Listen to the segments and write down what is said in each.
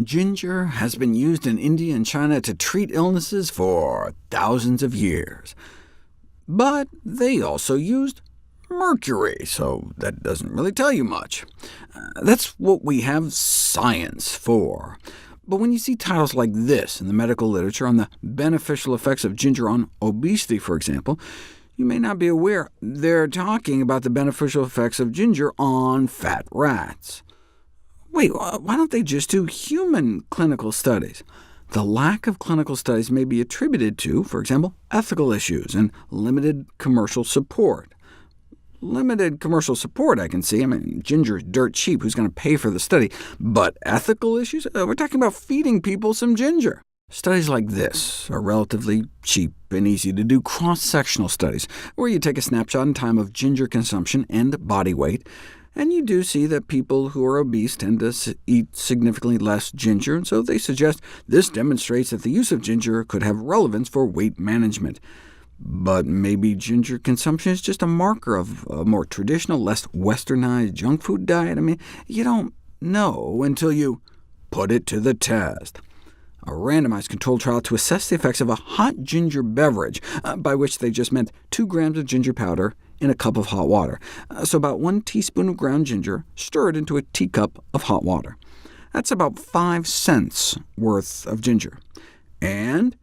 Ginger has been used in India and China to treat illnesses for thousands of years. But they also used mercury, so that doesn't really tell you much. That's what we have science for. But when you see titles like this in the medical literature on the beneficial effects of ginger on obesity, for example, you may not be aware they're talking about the beneficial effects of ginger on fat rats. Wait, why don't they just do human clinical studies? The lack of clinical studies may be attributed to, for example, ethical issues and limited commercial support. Limited commercial support, I can see. I mean, ginger is dirt cheap. Who's going to pay for the study? But ethical issues? We're talking about feeding people some ginger. Studies like this are relatively cheap and easy to do cross-sectional studies, where you take a snapshot in time of ginger consumption and body weight, and you do see that people who are obese tend to eat significantly less ginger, and so they suggest this demonstrates that the use of ginger could have relevance for weight management. But maybe ginger consumption is just a marker of a more traditional, less westernized junk food diet? I mean, you don't know until you put it to the test. A randomized controlled trial to assess the effects of a hot ginger beverage, by which they just meant 2 grams of ginger powder in a cup of hot water. So about 1 teaspoon of ground ginger stirred into a teacup of hot water. That's about 5 cents worth of ginger. And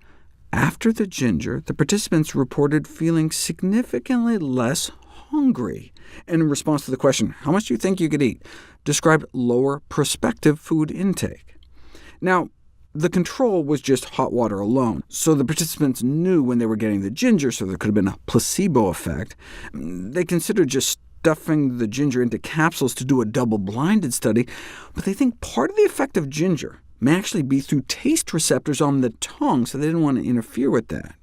after the ginger, the participants reported feeling significantly less hungry. And in response to the question, how much do you think you could eat?, described lower prospective food intake. Now, the control was just hot water alone, so the participants knew when they were getting the ginger, so there could have been a placebo effect. They considered just stuffing the ginger into capsules to do a double-blinded study, but they think part of the effect of ginger may actually be through taste receptors on the tongue, so they didn't want to interfere with that.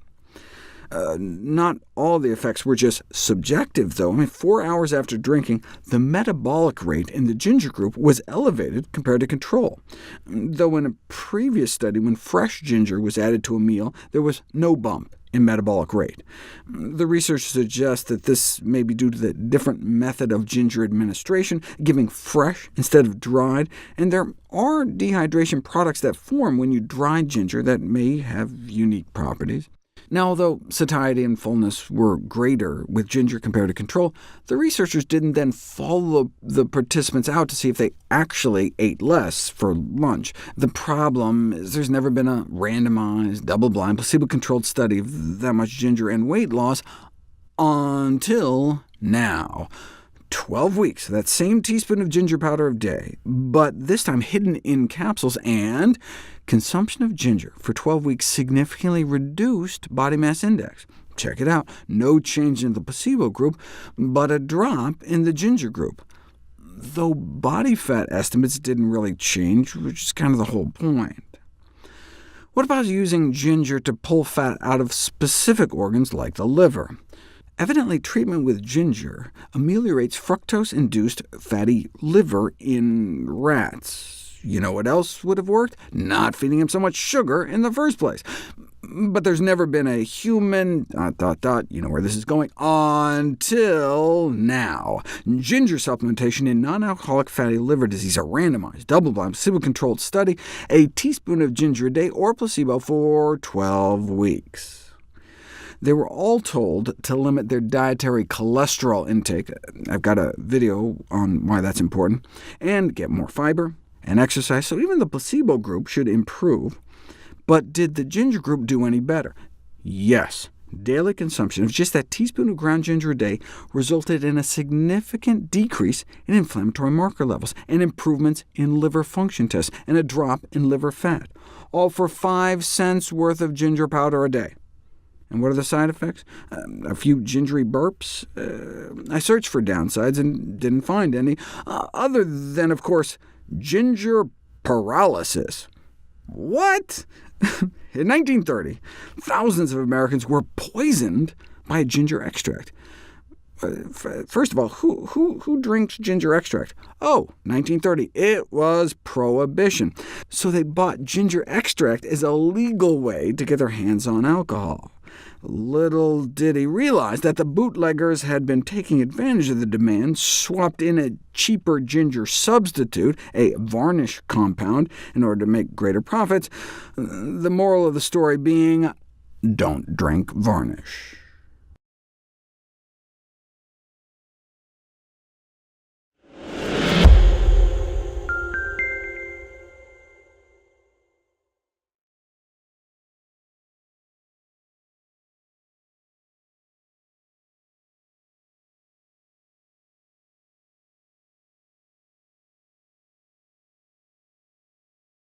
Not all the effects were just subjective, though. I mean, 4 hours after drinking, the metabolic rate in the ginger group was elevated compared to control, though in a previous study, when fresh ginger was added to a meal, there was no bump in metabolic rate. The research suggests that this may be due to the different method of ginger administration, giving fresh instead of dried, and there are dehydration products that form when you dry ginger that may have unique properties. Now, although satiety and fullness were greater with ginger compared to control, the researchers didn't then follow the participants out to see if they actually ate less for lunch. The problem is there's never been a randomized, double-blind, placebo-controlled study of that much ginger and weight loss until now. 12 weeks, that same teaspoon of ginger powder a day, but this time hidden in capsules, and consumption of ginger for 12 weeks significantly reduced body mass index. Check it out, no change in the placebo group, but a drop in the ginger group. Though body fat estimates didn't really change, which is kind of the whole point. What about using ginger to pull fat out of specific organs like the liver? Evidently, treatment with ginger ameliorates fructose-induced fatty liver in rats. You know what else would have worked? Not feeding them so much sugar in the first place. But there's never been a human... you know where this is going, until now. Ginger supplementation in non-alcoholic fatty liver disease, a randomized, double-blind, placebo-controlled study, a teaspoon of ginger a day or placebo for 12 weeks. They were all told to limit their dietary cholesterol intake. I've got a video on why that's important, and get more fiber and exercise, so even the placebo group should improve. But did the ginger group do any better? Yes. Daily consumption of just that teaspoon of ground ginger a day resulted in a significant decrease in inflammatory marker levels, and improvements in liver function tests, and a drop in liver fat, all for 5 cents worth of ginger powder a day. And what are the side effects? A few gingery burps. I searched for downsides and didn't find any, other than, of course, ginger paralysis. What? In 1930, thousands of Americans were poisoned by a ginger extract. First of all, who drinks ginger extract? Oh, 1930, it was Prohibition. So they bought ginger extract as a legal way to get their hands on alcohol. Little did he realize that the bootleggers had been taking advantage of the demand, swapped in a cheaper ginger substitute, a varnish compound, in order to make greater profits. The moral of the story being, don't drink varnish.